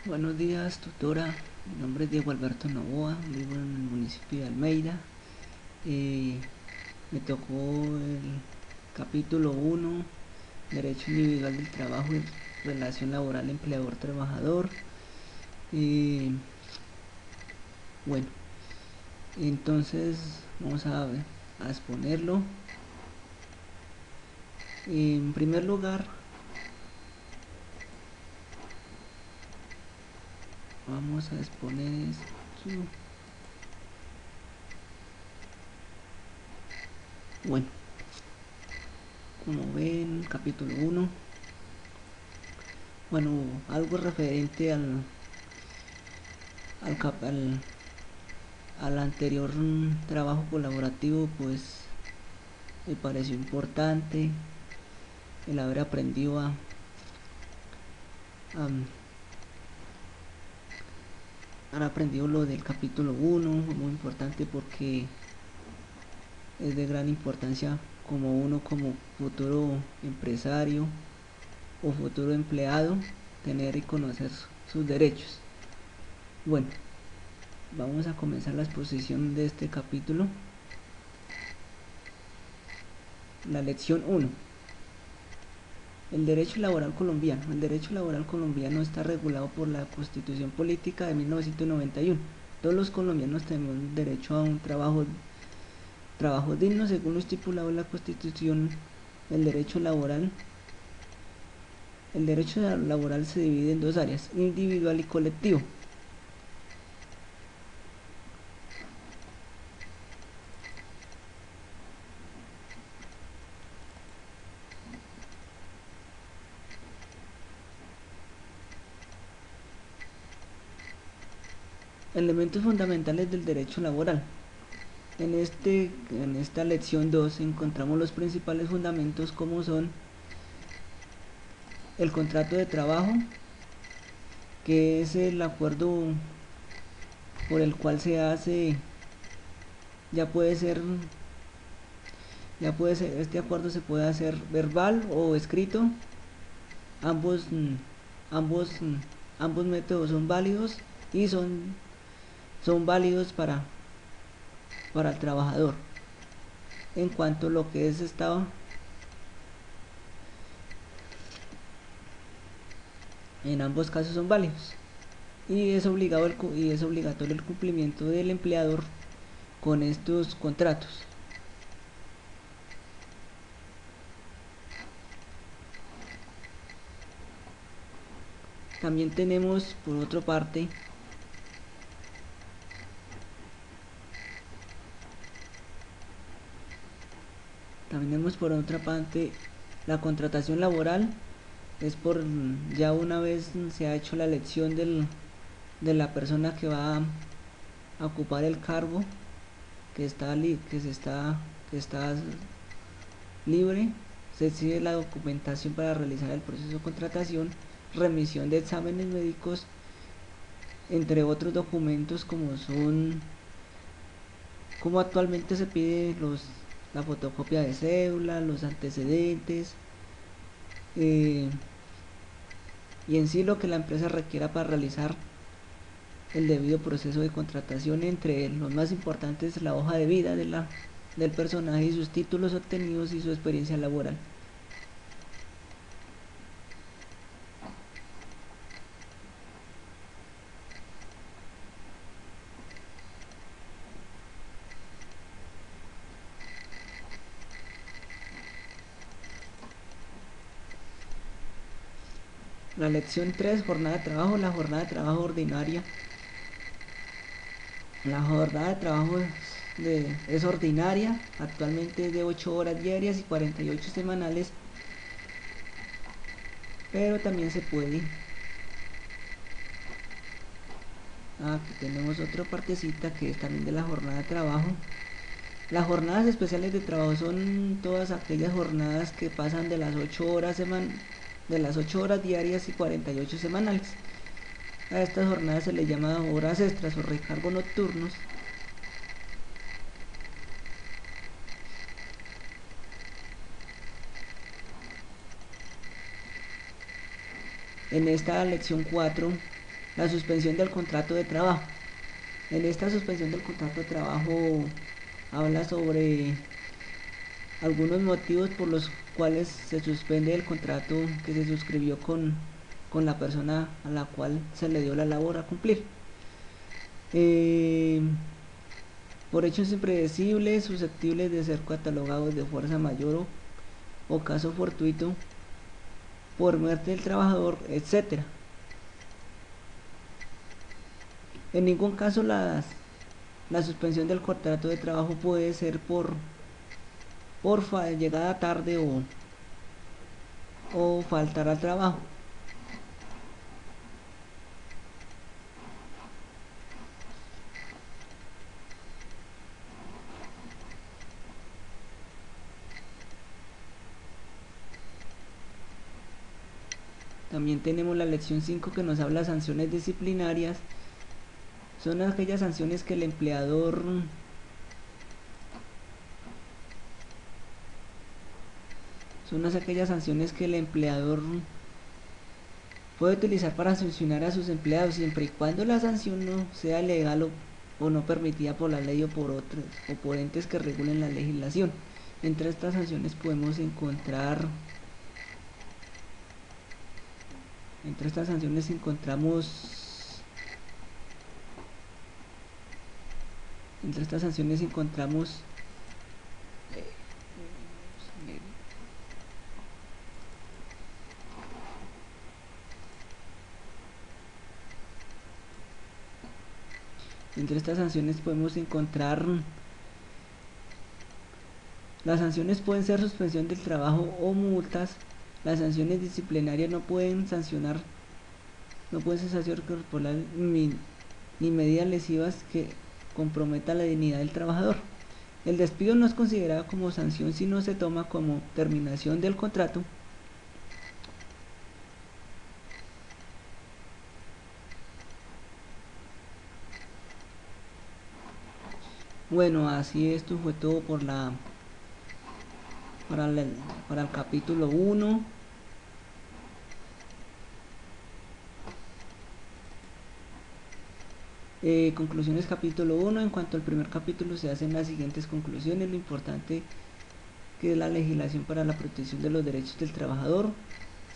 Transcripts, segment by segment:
Buenos días, tutora. Mi nombre es Diego Alberto Novoa, vivo en el municipio de Almeida. Eh, Me tocó el capítulo 1, Derecho Individual del Trabajo y Relación Laboral Empleador-Trabajador. Eh, bueno, entonces vamos a exponerlo. En primer lugar, vamos a exponer esto. Bueno, como ven, capítulo 1. Bueno, algo referente al, cap- al, al anterior trabajo colaborativo, pues me pareció importante el haber aprendido a haber aprendido lo del capítulo 1. Muy importante porque es de gran importancia como uno, como futuro empresario o futuro empleado, tener y conocer sus derechos. Bueno, vamos a comenzar la exposición de este capítulo. La lección 1: el derecho laboral colombiano. El derecho laboral colombiano está regulado por la Constitución Política de 1991. Todos los colombianos tenemos derecho a un trabajo digno según lo estipulado en la Constitución. El derecho laboral, el derecho laboral se divide en dos áreas: individual y colectivo. Elementos fundamentales del derecho laboral. En esta lección 2 encontramos los principales fundamentos, como son el contrato de trabajo, que es el acuerdo por el cual se hace, ya puede ser, este acuerdo se puede hacer verbal o escrito. Ambos, ambos, ambos métodos son válidos y son válidos para el trabajador. En cuanto a lo que es estado, en ambos casos son válidos y es obligatorio el cumplimiento del empleador con estos contratos. También tenemos por otra parte la contratación laboral. Es por, ya una vez se ha hecho la elección de la persona que va a ocupar el cargo, que está que está libre, se exige la documentación para realizar el proceso de contratación, remisión de exámenes médicos, entre otros documentos, como actualmente se pide la fotocopia de cédula, los antecedentes, eh, y en sí lo que la empresa requiera para realizar el debido proceso de contratación. Entre los más importantes, la hoja de vida del personaje y sus títulos obtenidos y su experiencia laboral. La lección 3: jornada de trabajo. La jornada de trabajo ordinaria. La jornada de trabajo es ordinaria, actualmente es de 8 horas diarias y 48 semanales, pero también se puede. Aquí tenemos otra partecita que es también de la jornada de trabajo. Las jornadas especiales de trabajo son todas aquellas jornadas que pasan de las 8 horas diarias y 48 semanales. A estas jornadas se les llama horas extras o recargos nocturnos. En esta lección 4 la suspensión del contrato de trabajo. En esta suspensión del contrato de trabajo habla sobre algunos motivos por los cuales se suspende el contrato que se suscribió con la persona a la cual se le dio la labor a cumplir. Por hechos impredecibles, susceptibles de ser catalogados de fuerza mayor o caso fortuito, por muerte del trabajador, etc. En ningún caso la suspensión del contrato de trabajo puede ser por llegada tarde o faltar al trabajo. También tenemos la lección 5 que nos habla de sanciones disciplinarias. Son aquellas sanciones que el empleador puede utilizar para sancionar a sus empleados, siempre y cuando la sanción no sea legal o no permitida por la ley o por otros o por entes que regulen la legislación. Entre estas sanciones podemos encontrar Entre estas sanciones encontramos entre estas sanciones podemos encontrar las sanciones pueden ser suspensión del trabajo o multas. Las sanciones disciplinarias no pueden ser sanción corporal ni medidas lesivas que comprometan la dignidad del trabajador. El despido no es considerado como sanción si no se toma como terminación del contrato Bueno, así esto fue todo para el capítulo 1. Conclusiones capítulo 1. En cuanto al primer capítulo se hacen las siguientes conclusiones: lo importante que es la legislación para la protección de los derechos del trabajador,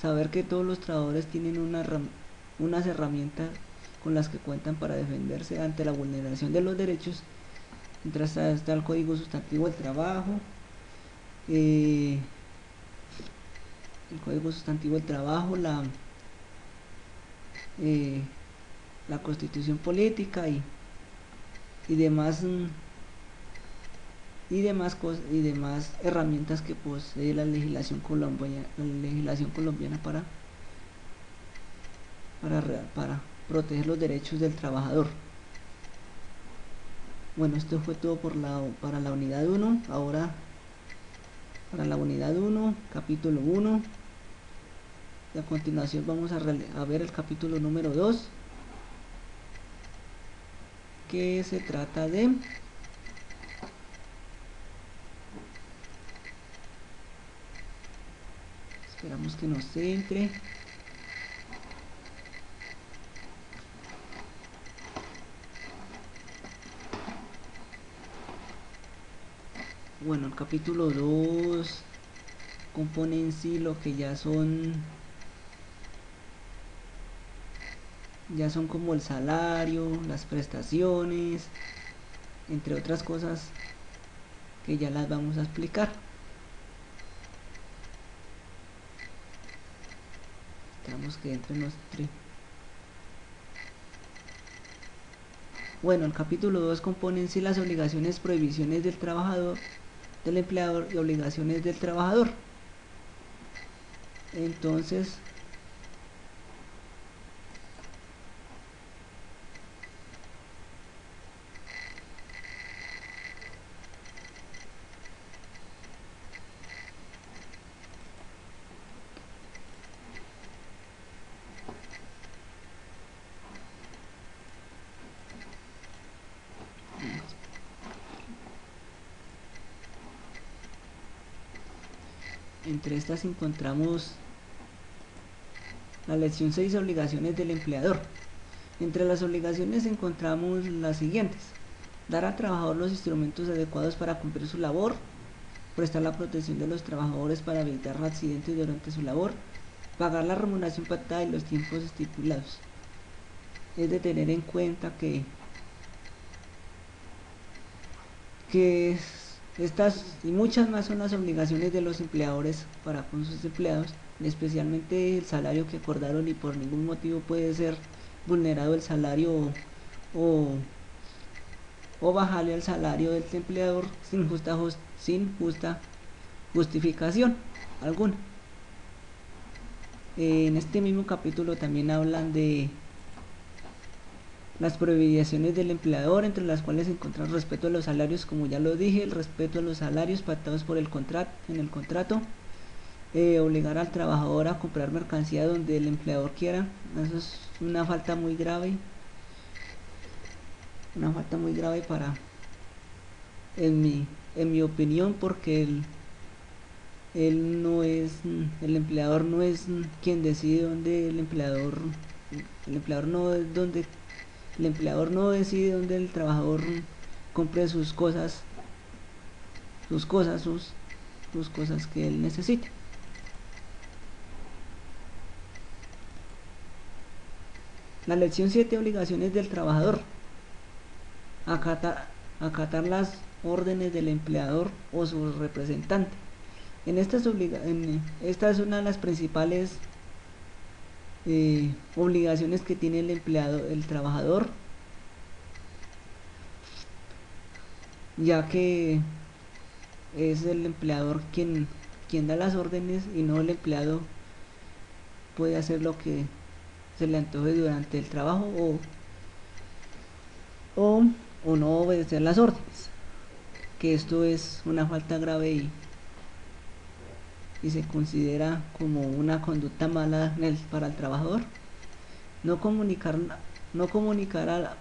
saber que todos los trabajadores tienen unas herramientas con las que cuentan para defenderse ante la vulneración de los derechos. Mientras está el Código Sustantivo del Trabajo, el Código Sustantivo del Trabajo, la Constitución Política y demás herramientas que posee la legislación colombiana para proteger los derechos del trabajador. Bueno, esto fue todo para la unidad 1. Ahora para la unidad 1, capítulo 1. Y a continuación vamos a ver el capítulo número 2, que se trata de esperamos que nos entre. Bueno, el capítulo 2 compone en sí lo que ya son como el salario, las prestaciones, entre otras cosas que ya las vamos a explicar. Esperamos que entre nuestro. Bueno, el capítulo 2 compone en sí las obligaciones, prohibiciones del trabajador, del empleador y obligaciones del trabajador. Entonces, entre estas encontramos la lección 6, obligaciones del empleador. Entre las obligaciones encontramos las siguientes: dar al trabajador los instrumentos adecuados para cumplir su labor, prestar la protección de los trabajadores para evitar accidentes durante su labor, pagar la remuneración pactada y los tiempos estipulados. Es de tener en cuenta que estas y muchas más son las obligaciones de los empleadores para con sus empleados, especialmente el salario que acordaron, y por ningún motivo puede ser vulnerado el salario o, o bajarle al salario del empleador sin justa justificación alguna. En este mismo capítulo también hablan de las prohibiciones del empleador, entre las cuales se encuentra el respeto a los salarios, como ya lo dije, el respeto a los salarios pactados por el en el contrato, obligar al trabajador a comprar mercancía donde el empleador quiera. Eso es una falta muy grave, para, en mi opinión, porque el empleador no es quien decide dónde el empleador no decide dónde el trabajador compre sus cosas que él necesite. La lección 7: obligaciones del trabajador: acatar las órdenes del empleador o su representante. Esta es una de las principales obligaciones que tiene el trabajador, ya que es el empleador quien da las órdenes, y no el empleado puede hacer lo que se le antoje durante el trabajo o no obedecer las órdenes, que esto es una falta grave y se considera como una conducta mala para el trabajador. No comunicar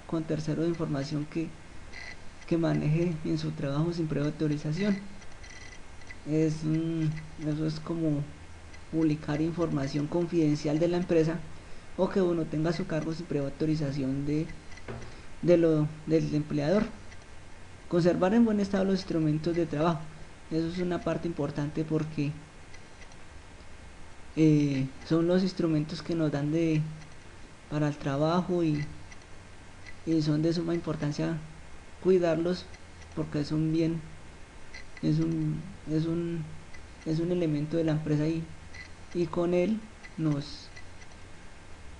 con terceros información que maneje en su trabajo sin previa autorización. Eso es como publicar información confidencial de la empresa, o que uno tenga a su cargo sin previa autorización del empleador. Conservar en buen estado los instrumentos de trabajo. Eso es una parte importante, porque son los instrumentos que nos dan para el trabajo, y son de suma importancia cuidarlos, porque es un bien, es un elemento de la empresa, y con él nos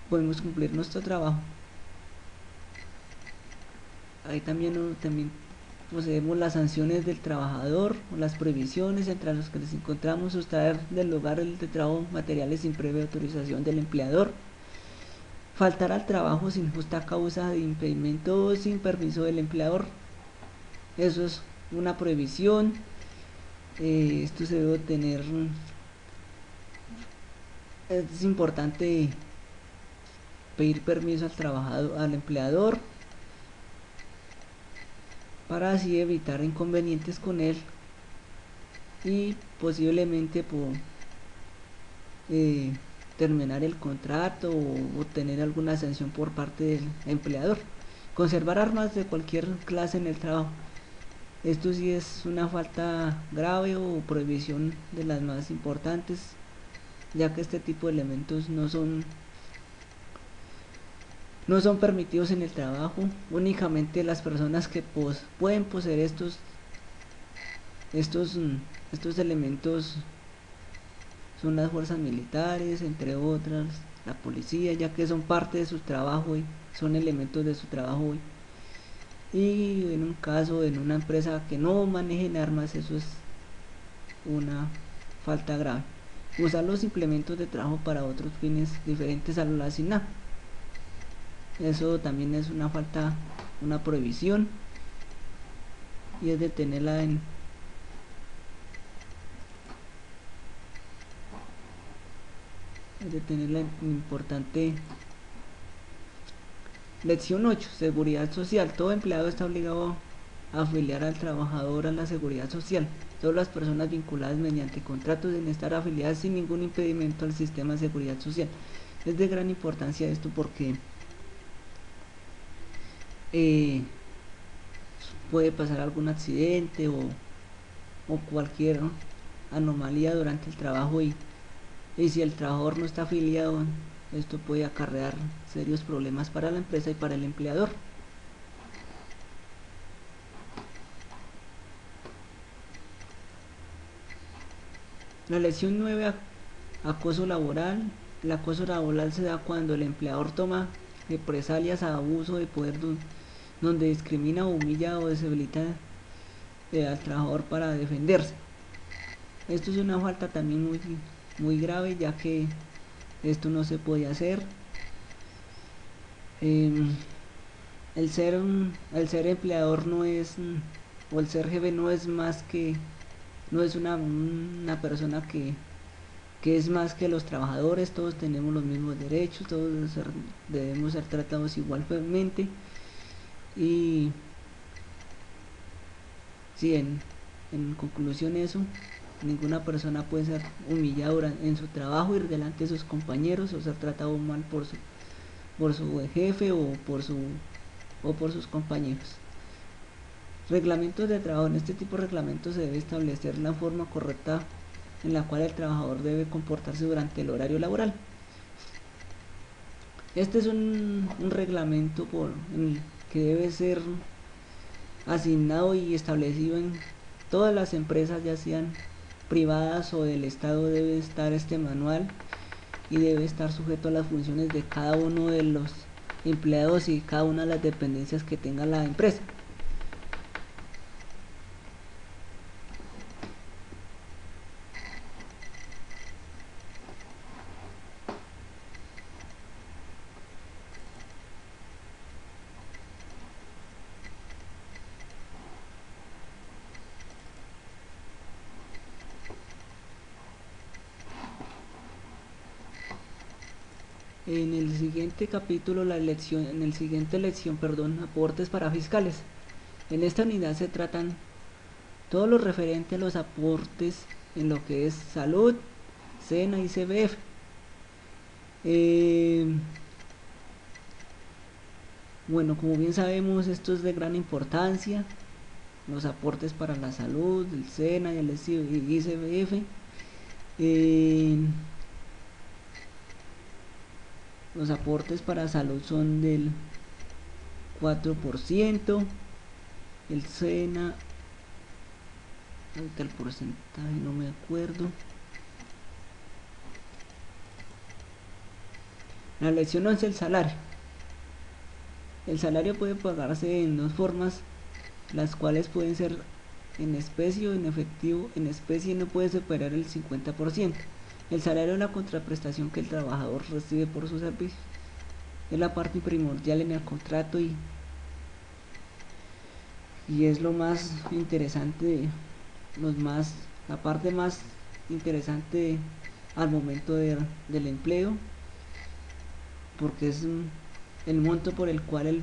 podemos cumplir nuestro trabajo. Ahí también poseemos las sanciones del trabajador, o las prohibiciones, entre las que les encontramos: sustraer del lugar de trabajo materiales sin previa autorización del empleador, faltar al trabajo sin justa causa de impedimento o sin permiso del empleador. Eso es una prohibición. Esto se debe tener, es importante pedir permiso al empleador, para así evitar inconvenientes con él, y posiblemente terminar el contrato o obtener alguna sanción por parte del empleador. Conservar armas de cualquier clase en el trabajo. Esto sí es una falta grave o prohibición de las más importantes, ya que este tipo de elementos no son permitidos en el trabajo. Únicamente las personas que pueden poseer estos elementos son las fuerzas militares, entre otras, la policía, ya que son parte de su trabajo y son elementos de su trabajo. Y en un caso, en una empresa que no manejen armas, eso es una falta grave. Usar los implementos de trabajo para otros fines diferentes a lo asignado. Eso también es una falta, una prohibición, y es de tenerla en importante. Lección 8: seguridad social. Todo empleado está obligado a afiliar al trabajador a la seguridad social. Todas las personas vinculadas mediante contratos deben estar afiliadas sin ningún impedimento al sistema de seguridad social. Es de gran importancia esto, porque eh, puede pasar algún accidente o cualquier anomalía durante el trabajo y si el trabajador no está afiliado, esto puede acarrear serios problemas para la empresa y para el empleador. La lección 9, acoso laboral. El acoso laboral se da cuando el empleador toma represalias a abuso de poder donde discrimina, humilla o deshabilita al trabajador para defenderse. Esto es una falta también muy grave, ya que esto no se puede hacer. Eh, el ser empleador no es, o el ser jefe no es más que, no es una persona que es más que los trabajadores. Todos tenemos los mismos derechos, todos debemos ser tratados igualmente. Y sí, en conclusión eso, ninguna persona puede ser humillada en su trabajo y delante de sus compañeros, o ser tratado mal por su jefe o por sus compañeros. Reglamentos de trabajo. En este tipo de reglamentos se debe establecer la forma correcta en la cual el trabajador debe comportarse durante el horario laboral. Este es un reglamento que debe ser asignado y establecido en todas las empresas, ya sean privadas o del Estado. Debe estar este manual y debe estar sujeto a las funciones de cada uno de los empleados y cada una de las dependencias que tenga la empresa. En el siguiente capítulo, en el siguiente lección, perdón, aportes para fiscales. En esta unidad se tratan todo lo referente a los aportes en lo que es salud, SENA y CBF. Bueno, como bien sabemos, esto es de gran importancia. Los aportes para la salud, el SENA y el ICBF. Los aportes para salud son del 4%, el SENA, ahorita el porcentaje no me acuerdo. La lección 11, el salario. El salario puede pagarse en dos formas, las cuales pueden ser en especie o en efectivo. En especie no puede superar el 50%. El salario es la contraprestación que el trabajador recibe por su servicio. Es la parte primordial en el contrato y es lo más interesante, la parte más interesante al momento del empleo, porque es el monto por el cual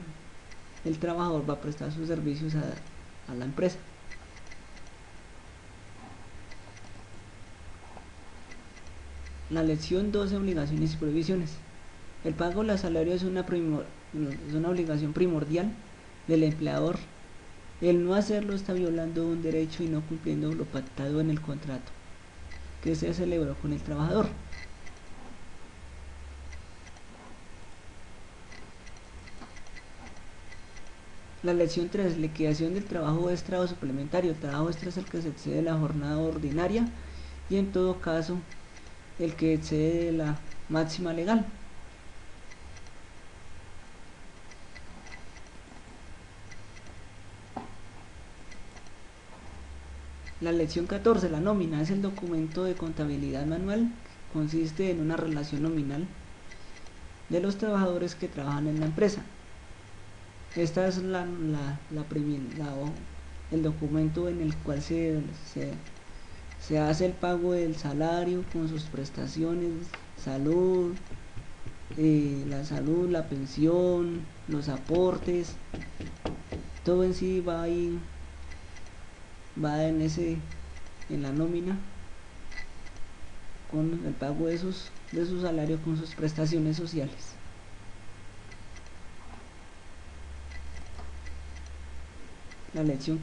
el trabajador va a prestar sus servicios a la empresa. La lección 12, obligaciones y prohibiciones. El pago del salario es una obligación primordial del empleador. El no hacerlo está violando un derecho y no cumpliendo lo pactado en el contrato que se celebró con el trabajador. La lección 3, liquidación del trabajo extra o suplementario. El trabajo extra es el que se excede de la jornada ordinaria y en todo caso el que excede de la máxima legal. La lección 14, la nómina, es el documento de contabilidad manual. Consiste en una relación nominal de los trabajadores que trabajan en la empresa. Esta es el documento en el cual se hace el pago del salario con sus prestaciones, salud, la salud, la pensión, los aportes, todo en sí va ahí, va en la nómina, con el pago de su salario con sus prestaciones sociales. la lección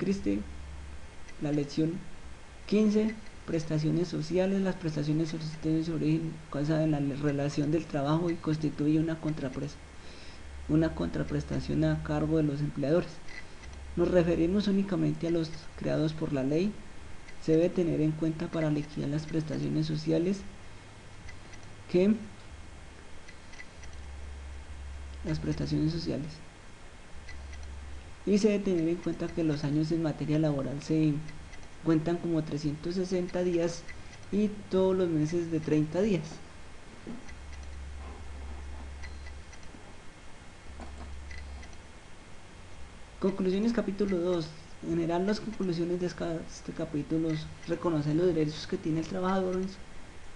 15, prestaciones sociales. Las prestaciones sociales tienen su origen en la relación del trabajo y constituye una contraprestación a cargo de los empleadores. Nos referimos únicamente a los creados por la ley. Se debe tener en cuenta para liquidar las prestaciones sociales que y se debe tener en cuenta que los años en materia laboral se cuentan como 360 días y todos los meses de 30 días. Conclusiones, capítulo 2. En general, las conclusiones de este capítulo es reconocer los derechos que tiene el trabajador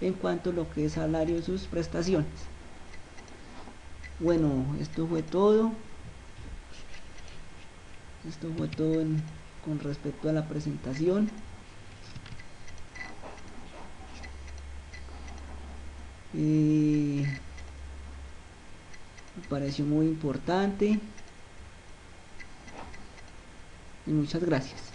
en cuanto a lo que es salario y sus prestaciones. Bueno, esto fue todo. Con respecto a la presentación. Me pareció muy importante y muchas gracias.